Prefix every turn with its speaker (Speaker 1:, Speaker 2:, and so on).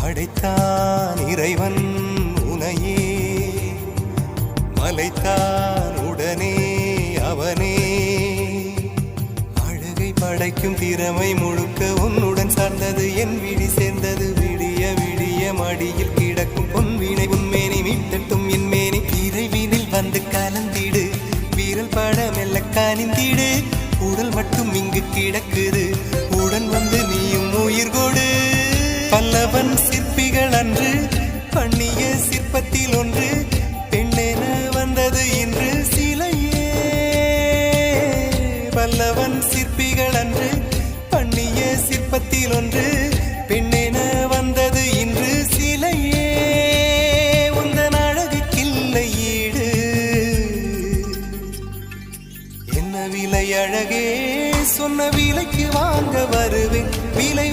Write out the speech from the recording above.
Speaker 1: படைத்தான் இறைவன் உனையே, மலைத்தான் உடனே அவனே. அழகை படைக்கும் திறமை முழுக்க உன்னுடன் சார்ந்தது, என் விழி சேர்ந்தது. விடிய விடிய மடியில் கிடக்கும் பொன்வினை உன்மேனி மீட்டட்டும் என் மேனி. இறைவினில் வந்து கலந்திடு, வீரல் பட மெல்ல காணிந்திடு. உடல் மட்டும் இங்கு கிடக்குது, உடன் வந்து நீயும் உயிர் கொடு. பல்லவன் சிற்பிகள் அன்று பண்ணிய சிற்பத்தில் ஒன்று, பெண்ணென வந்தது இன்று சிலையே. பல்லவன் சிற்பிகள் அன்று பண்ணிய சிற்பத்தில் ஒன்று, பெண்ணென வந்தது இன்று சிலையே. உந்தன் அழகுக்கில்லை ஈடு, என்ன விலை அழகே, சொன்ன விலைக்கு வாங்க வருவேன். விலை